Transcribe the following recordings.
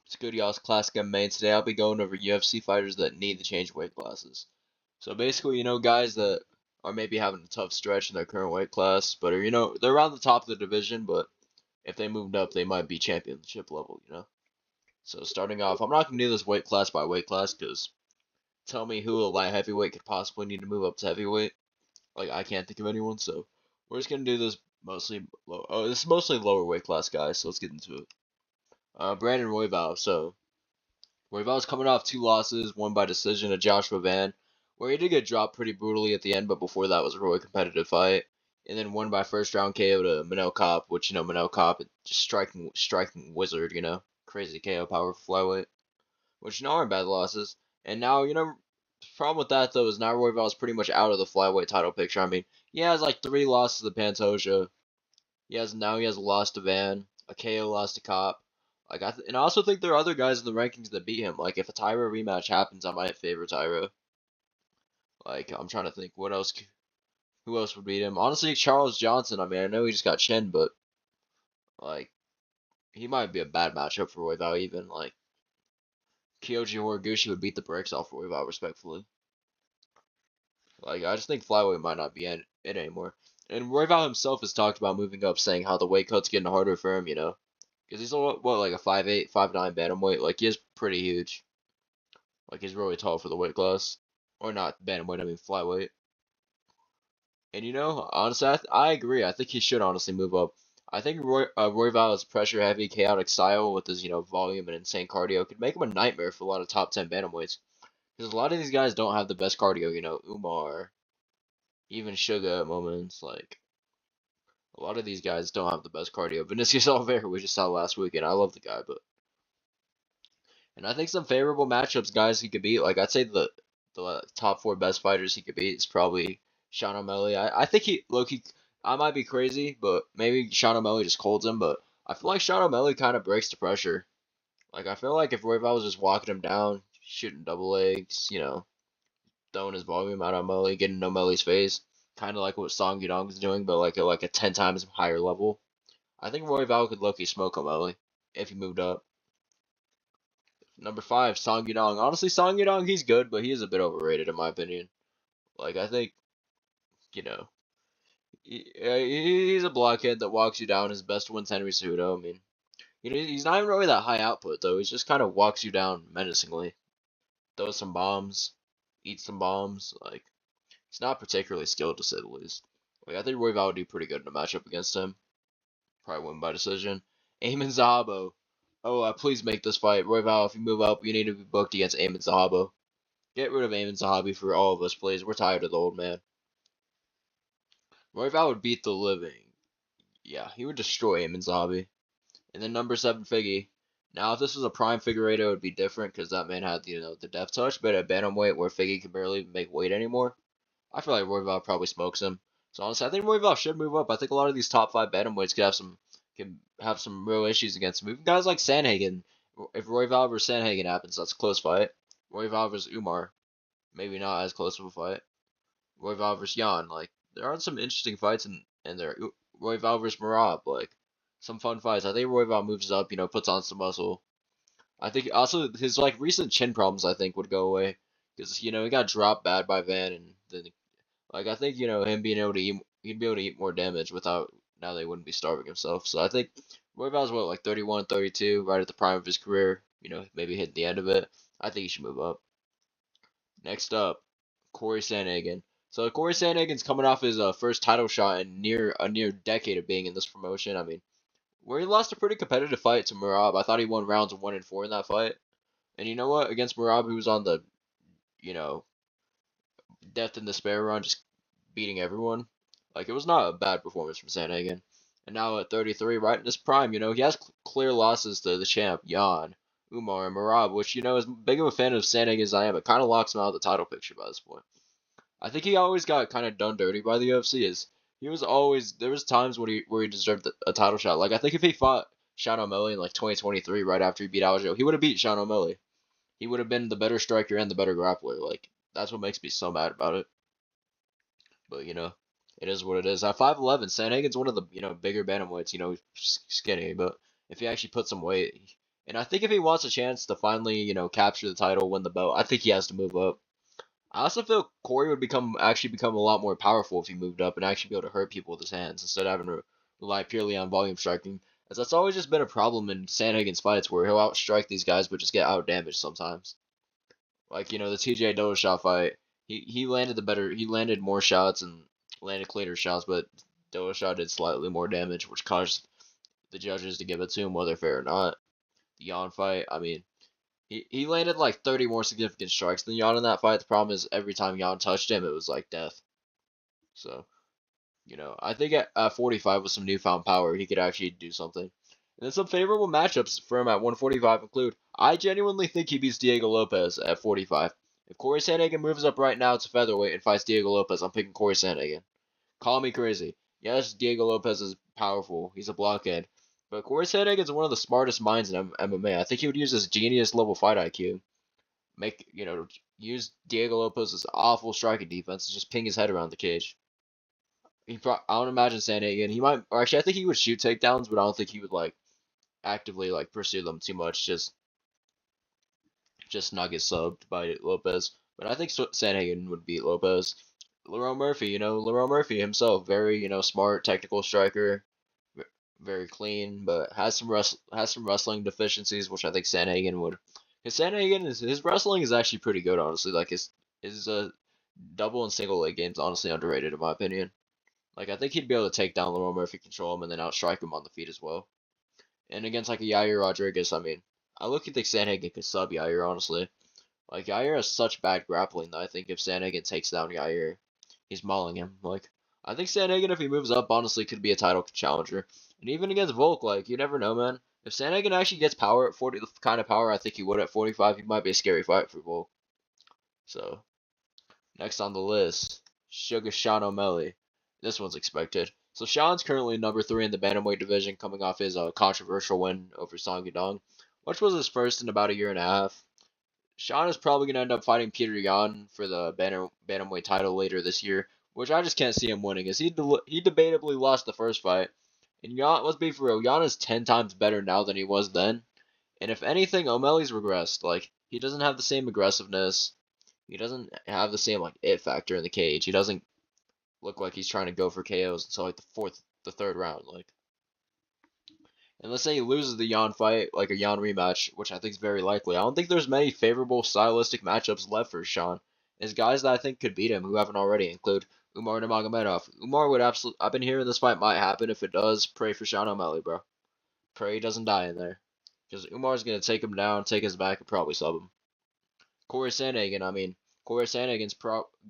It's good, y'all. It's Classic MMA. Today I'll be going over UFC fighters that need to change weight classes. So basically, guys that are maybe having a tough stretch in their current weight class, but are, they're around the top of the division, but if they moved up, they might be championship level. So starting off, I'm not going to do this weight class by weight class because tell me who a light heavyweight could possibly need to move up to heavyweight. Like, I can't think of anyone, so we're just going to do this mostly low. Oh, this is mostly lower weight class guys, so let's get into it. Brandon Royval. So Royval's coming off two losses, one by decision to Joshua Van, where he did get dropped pretty brutally at the end, but before that was a really competitive fight. And then one by first round KO to Manel Kopp, which Manel Kopp just striking wizard, crazy KO power for flyweight, which aren't bad losses. And now the problem with that though is now Royval's pretty much out of the flyweight title picture. I mean, he has like three losses to Pantoja. He has a loss to Van, a KO loss to Kopp. Like and I also think there are other guys in the rankings that beat him. Like if a Tyro rematch happens, I might favor Tyro. Like I'm trying to think who else would beat him? Honestly, Charles Johnson. I mean, I know he just got chinned, but like he might be a bad matchup for Royval even. Like Kyoji Horiguchi would beat the brakes off Royval respectfully. Like I just think flyweight might not be it anymore. And Royval himself has talked about moving up, saying how the weight cut's getting harder for him. Because he's like a 5'8", 5'9" bantamweight. Like he is pretty huge. Like he's really tall for the weight class, or not bantamweight. I mean flyweight. And honestly, I agree. I think he should honestly move up. I think Royval's pressure heavy, chaotic style with his volume and insane cardio could make him a nightmare for a lot of top 10 bantamweights. Because a lot of these guys don't have the best cardio. Umar, even Suga at moments. Like a lot of these guys don't have the best cardio. Vinicius Oliveira we just saw last week, and I love the guy, but. And I think some favorable matchups, guys, he could beat. Like I'd say the top four best fighters he could beat is probably Sean O'Malley. I think he I might be crazy, but maybe Sean O'Malley just holds him. But I feel like Sean O'Malley kind of breaks the pressure. Like I feel like if Royval was just walking him down, shooting double legs, throwing his volume out on O'Malley, getting in O'Malley's face, kind of like what Song Yudong is doing, but like a 10 times higher level. I think Royval could low-key smoke O'Malley if he moved up. Number five, Song Yudong. Honestly, Song Yudong, he's good, but he is a bit overrated in my opinion. Like I think, you know, he's a blockhead that walks you down. His best win's Henry Cejudo. I mean, he's not even really that high output though. He just kind of walks you down menacingly, throws some bombs, eats some bombs. Like he's not particularly skilled to say the least. Like I think Royval would do pretty good in a matchup against him. Probably win by decision. Eamon Zahabo. Oh, please make this fight. Royval, if you move up, you need to be booked against Eamon Zahabo. Get rid of Eamon Zahabi for all of us, please. We're tired of the old man. Royval would beat the living. Yeah, he would destroy Eamon Zahabi. And then number seven, Figgy. Now, if this was a prime Figueiredo, it would be different because that man had, the death touch. But at bantamweight, where Figgy can barely make weight anymore, I feel like Royval probably smokes him. So honestly, I think Royval should move up. I think a lot of these top five bantamweights could have some real issues against him. Even guys like Sanhagen. If Royval versus Sanhagen happens, that's a close fight. Royval versus Umar, maybe not as close of a fight. Royval versus Jan, like there are some interesting fights in there. Royval versus Marab, like some fun fights. I think Royval moves up, puts on some muscle. I think also his like recent chin problems, I think, would go away because he got dropped bad by Van, and then like I think him being able to eat, he'd be able to eat more damage without now they wouldn't be starving himself. So I think Royval's what like 31, 32, right at the prime of his career. Maybe hit the end of it. I think he should move up. Next up, Corey Sandhagen. So Corey Sandhagen's coming off his first title shot in a near decade of being in this promotion. I mean, where he lost a pretty competitive fight to Merab. I thought he won rounds 1 and 4 in that fight. And you know what? Against Merab, he was on the you know death and despair run, just beating everyone. Like it was not a bad performance from Sandhagen. And now at 33, right in his prime, he has clear losses to the champ Jan, Umar, and Merab, which as big of a fan of Sandhagen as I am, it kind of locks him out of the title picture by this point. I think he always got kind of done dirty by the UFC. He was always there was times where he deserved a title shot. Like I think if he fought Sean O'Malley in like 2023, right after he beat Aljo, he would have beat Sean O'Malley. He would have been the better striker and the better grappler. Like that's what makes me so mad about it. But it is what it is. At 5'11", Sandhagen's one of the bigger bantamweights. Skinny, but if he actually put some weight, And I think if he wants a chance to finally, capture the title, win the belt, I think he has to move up. I also feel Corey would actually become a lot more powerful if he moved up and actually be able to hurt people with his hands instead of having to rely purely on volume striking. As that's always just been a problem in Sandhagen's fights where he'll outstrike these guys but just get outdamaged sometimes. Like, the TJ Dillashaw fight, he landed he landed more shots and landed cleaner shots, but Dillashaw did slightly more damage, which caused the judges to give it to him whether fair or not. The Yan fight, I mean, he landed like 30 more significant strikes than Yan in that fight. The problem is every time Yan touched him, it was like death. So, I think at 45 with some newfound power, he could actually do something. And then some favorable matchups for him at 145 include, I genuinely think he beats Diego Lopez at 45. If Corey Sandhagen moves up right now to featherweight and fights Diego Lopez, I'm picking Corey Sandhagen. Call me crazy. Yes, Diego Lopez is powerful. He's a blockhead. But Corey Sandhagen is one of the smartest minds in MMA. I think he would use his genius level fight IQ. Use Diego Lopez's awful striking defense to just ping his head around the cage. I don't imagine Sandhagen. He might, or actually, I think he would shoot takedowns, but I don't think he would actively pursue them too much. Just not get subbed by Lopez. But I think Sandhagen would beat Lopez. Lerone Murphy, Lerone Murphy himself, very smart technical striker, very clean, but has some wrestling deficiencies, which I think Sandhagen would. Because Sandhagen his wrestling is actually pretty good, honestly. Like his double and single leg game's honestly underrated in my opinion. Like I think he'd be able to take down Lerone Murphy, control him, and then outstrike him on the feet as well. And against like a Yair Rodriguez, I mean, I look at think Sandhagen could sub Yair honestly. Like Yair has such bad grappling that I think if Sandhagen takes down Yair, he's mauling him. Like I think Sandhagen, if he moves up, honestly could be a title challenger. And even against Volk, you never know, man. If Sandhagen actually gets power at 40, the kind of power I think he would at 45, he might be a scary fight for Volk. So next on the list, Sugar Sean O'Malley. This one's expected. So Sean's currently number 3 in the bantamweight division, coming off his controversial win over Song Yadong, which was his first in about a year and a half. Sean is probably going to end up fighting Peter Yan for the bantamweight title later this year, which I just can't see him winning, as he debatably lost the first fight. And Yan, let's be for real, Yan is 10 times better now than he was then. And if anything, O'Malley's regressed. He doesn't have the same aggressiveness. He doesn't have the same it factor in the cage. He doesn't look like he's trying to go for KOs until the third round. And let's say he loses the Yan fight, like a Yan rematch, which I think is very likely. I don't think there's many favorable stylistic matchups left for Sean. There's guys that I think could beat him who haven't already include Umar Nurmagomedov. Umar would absolutely. I've been hearing this fight might happen. If it does, pray for Sean O'Malley, bro. Pray he doesn't die in there, because Umar's gonna take him down, take his back, and probably sub him. Corey Sandhagen, I mean, Corey Sandhagen's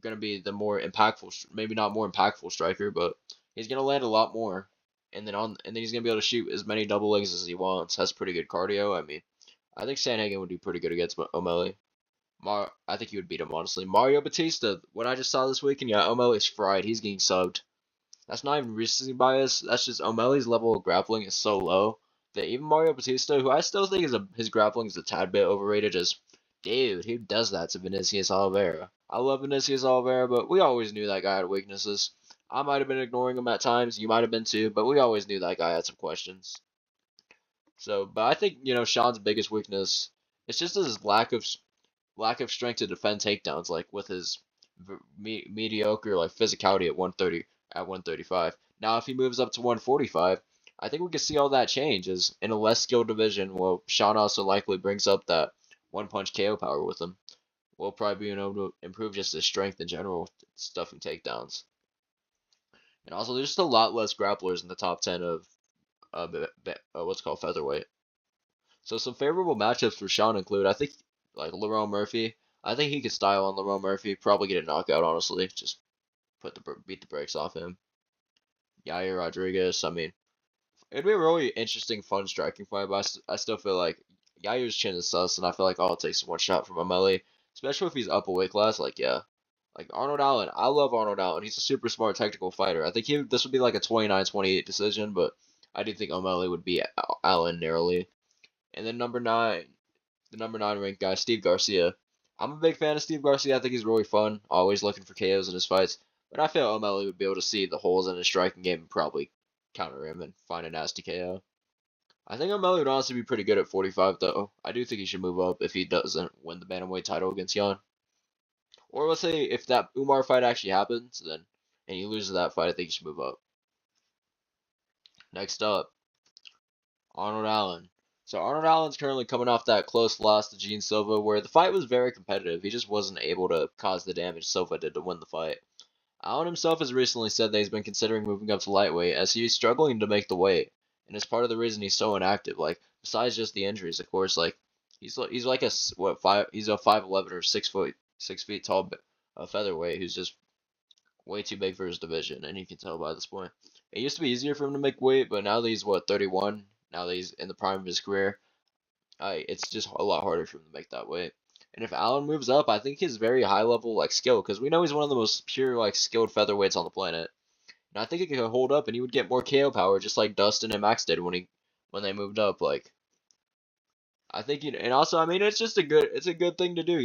gonna be the more impactful, maybe not more impactful striker, but he's gonna land a lot more. And then he's gonna be able to shoot as many double legs as he wants. Has pretty good cardio. I mean, I think Sandhagen would do pretty good against O'Malley. I think he would beat him honestly. Mario Batista, what I just saw this weekend, yeah, O'Malley's fried. He's getting subbed. That's not even recency bias. That's just O'Malley's level of grappling is so low that even Mario Batista, who I still think his grappling is a tad bit overrated, dude, who does that to Vinicius Oliveira? I love Vinicius Oliveira, but we always knew that guy had weaknesses. I might have been ignoring him at times. You might have been too, but we always knew that guy had some questions. So, but I think Sean's biggest weakness is just his lack of strength to defend takedowns, with his mediocre physicality at 130 at 135. Now, if he moves up to 145, I think we can see all that change. As in a less skilled division, well, Sean also likely brings up that one punch KO power with him. We'll probably be able to improve just his strength in general, stuffing takedowns. And also, there's just a lot less grapplers in the top 10 of what's called featherweight. So some favorable matchups for Sean include, I think, Lerone Murphy. I think he could style on Lerone Murphy, probably get a knockout, honestly. Just beat the brakes off him. Yair Rodriguez, I mean, it'd be a really interesting, fun striking fight, but I still feel like Yair's chin is sus, and I feel like all it takes is one shot from O'Malley, especially if he's up a weight class. Yeah. Arnold Allen, I love Arnold Allen. He's a super smart technical fighter. I think this would be a 29-28 decision, but I do think O'Malley would beat Allen narrowly. And then the number 9 ranked guy, Steve Garcia. I'm a big fan of Steve Garcia. I think he's really fun, always looking for KOs in his fights. But I feel O'Malley would be able to see the holes in his striking game and probably counter him and find a nasty KO. I think O'Malley would honestly be pretty good at 45, though. I do think he should move up if he doesn't win the bantamweight title against Yan. Or let's say if that Umar fight actually happens, then and he loses that fight, I think he should move up. Next up, Arnold Allen. So Arnold Allen's currently coming off that close loss to Gene Silva, where the fight was very competitive. He just wasn't able to cause the damage Silva did to win the fight. Allen himself has recently said that he's been considering moving up to lightweight as he's struggling to make the weight, and it's part of the reason he's so inactive. Like besides just the injuries, of course, like he's like a what five he's a 5'11" or 6 feet tall featherweight who's just way too big for his division, and you can tell by this point. It used to be easier for him to make weight, but now that he's 31, now that he's in the prime of his career, it's just a lot harder for him to make that weight. And if Allen moves up, I think his very high level like skill, because we know he's one of the most pure like skilled featherweights on the planet, and I think he could hold up, and he would get more KO power, just like Dustin and Max did when they moved up. Like I think and also I mean it's a good thing to do.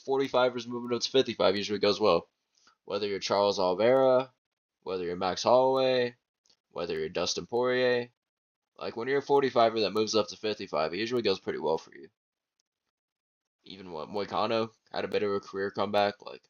45ers moving up to 55 usually goes well. Whether you're Charles Oliveira, whether you're Max Holloway, whether you're Dustin Poirier, like when you're a 45er that moves up to 55, it usually goes pretty well for you. Even what Moicano had a bit of a career comeback, like,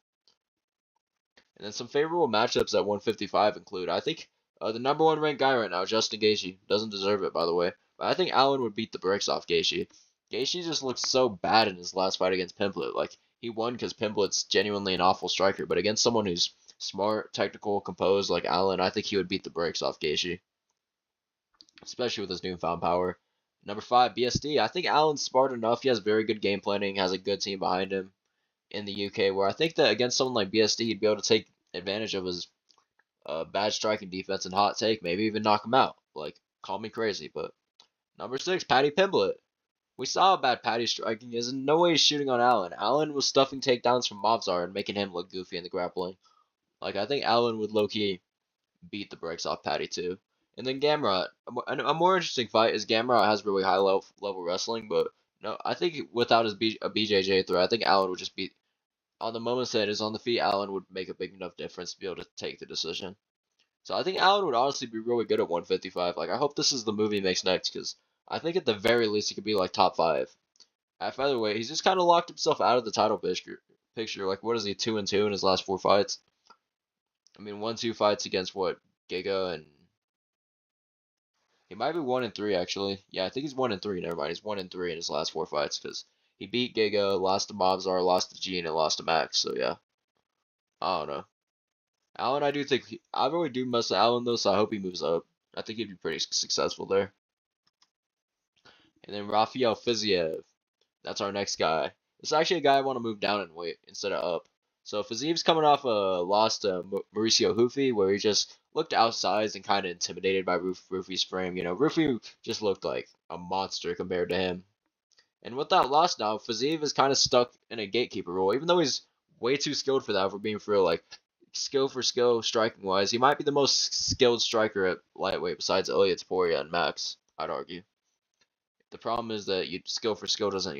and then some favorable matchups at 155 include, I think, the number one ranked guy right now, Justin Gaethje, doesn't deserve it by the way, but I think Allen would beat the brakes off Gaethje. Gaethje just looks so bad in his last fight against Pimblett. Like he won because Pimblett's genuinely an awful striker, but against someone who's smart, technical, composed like Allen, I think he would beat the brakes off Gaethje, especially with his newfound power. Number 5, BSD. I think Allen's smart enough. He has very good game planning, has a good team behind him in the UK, where I think that against someone like BSD, he'd be able to take advantage of his bad striking defense and hot take, maybe even knock him out. Like, call me crazy, but number 6, Paddy Pimblett. We saw how bad Paddy's striking is, and no way he's shooting on Allen. Allen was stuffing takedowns from Movsar and making him look goofy in the grappling. Like, I think Allen would low-key beat the brakes off Paddy too. And then Gamrot. A more interesting fight is Gamrot has really high level wrestling, but no, I think without a BJJ threat, I think Allen would just beat. On the moments that is on the feet, Allen would make a big enough difference to be able to take the decision. So I think Allen would honestly be really good at 155. Like I hope this is the movie he makes next, because I think at the very least he could be like top 5. At featherweight, he's just kind of locked himself out of the title picture. Like what is he, 2-2 in his last 4 fights? I mean, 1-2 fights against what, Giga, and he might be 1-3 actually. Yeah, I think he's 1-3. Never mind, he's 1-3 in his last 4 fights because he beat Giga, lost to Mobzar, lost to Gene, and lost to Max. So yeah, I don't know. Allen, I do think I really do miss Allen though, so I hope he moves up. I think he'd be pretty successful there. And then Rafael Fiziev, that's our next guy. This is actually a guy I want to move down in weight instead of up. So Fiziev's coming off a loss to Mauricio Hufi, where he just looked outsized and kind of intimidated by Rufi's frame. Rufi just looked like a monster compared to him. And with that loss now, Fiziev is kind of stuck in a gatekeeper role, even though he's way too skilled for that, for being for real. Like, skill for skill, striking wise, he might be the most skilled striker at lightweight besides Elliot Taporia and Max, I'd argue. The problem is that skill for skill doesn't,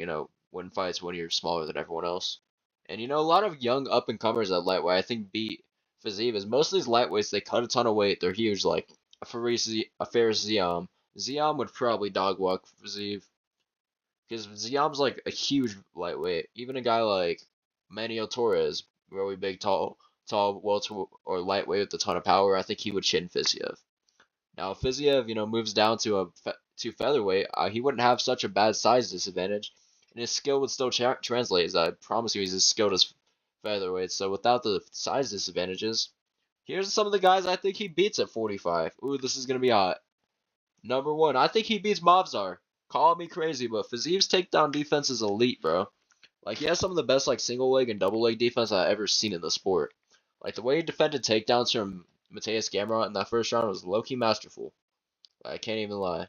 win fights when you're smaller than everyone else. And a lot of young up and comers at lightweight I think beat Fiziev. Is most of these lightweights, they cut a ton of weight, they're huge, like a Faris Ziam. Ziam would probably dog walk Fiziev because Ziam's like a huge lightweight. Even a guy like Manuel Torres, really big, tall, welter or lightweight with a ton of power, I think he would chin Fiziev. Now, if Fiziev, moves down to featherweight, he wouldn't have such a bad size disadvantage, and his skill would still translate. As I promise you, he's as skilled as featherweight. So without the size disadvantages, here's some of the guys I think he beats at 45. Ooh, this is gonna be hot. Number 1, I think he beats Movsar. Call me crazy, but Fiziev's takedown defense is elite, bro. Like he has some of the best like single leg and double leg defense I've ever seen in the sport. Like the way he defended takedowns from Mateus Gamrot in that first round was low-key masterful. I can't even lie.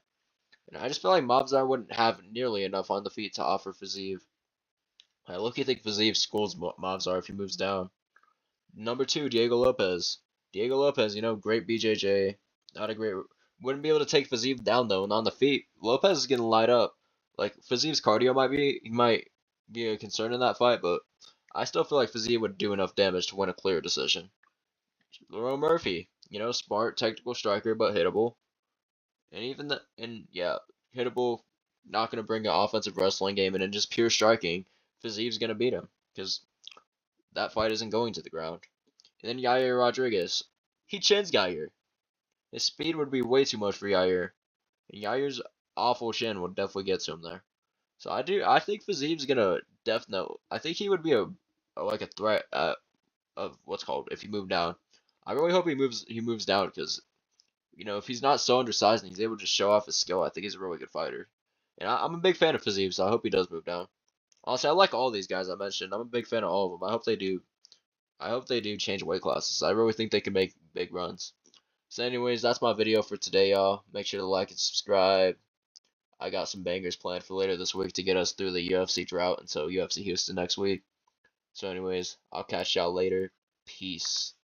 And I just feel like Movsar wouldn't have nearly enough on the feet to offer Fiziev. I low-key think Fiziev schools Movsar if he moves down. Number 2, Diego Lopez. Diego Lopez, great BJJ. Not a great... Wouldn't be able to take Fiziev down, though. And on the feet, Lopez is getting light up. Like, Fiziev's cardio might be a concern in that fight, but I still feel like Fiziev would do enough damage to win a clear decision. Lerone Murphy, smart, technical striker, but hittable. And yeah, hittable, not going to bring an offensive wrestling game, and then just pure striking, Fizieve's going to beat him because that fight isn't going to the ground. And then Yair Rodriguez, he chins Yair. His speed would be way too much for Yair, and Yair's awful chin would definitely get to him there. So I think Fizieve's gonna definitely. I think he would be like a threat of what's called if he moved down. I really hope he moves down because if he's not so undersized and he's able to just show off his skill, I think he's a really good fighter. And I'm a big fan of Fiziev, so I hope he does move down. Honestly, I like all these guys I mentioned. I'm a big fan of all of them. I hope they do. I hope they do change weight classes. I really think they can make big runs. So, anyways, that's my video for today, y'all. Make sure to like and subscribe. I got some bangers planned for later this week to get us through the UFC drought until UFC Houston next week. So, anyways, I'll catch y'all later. Peace.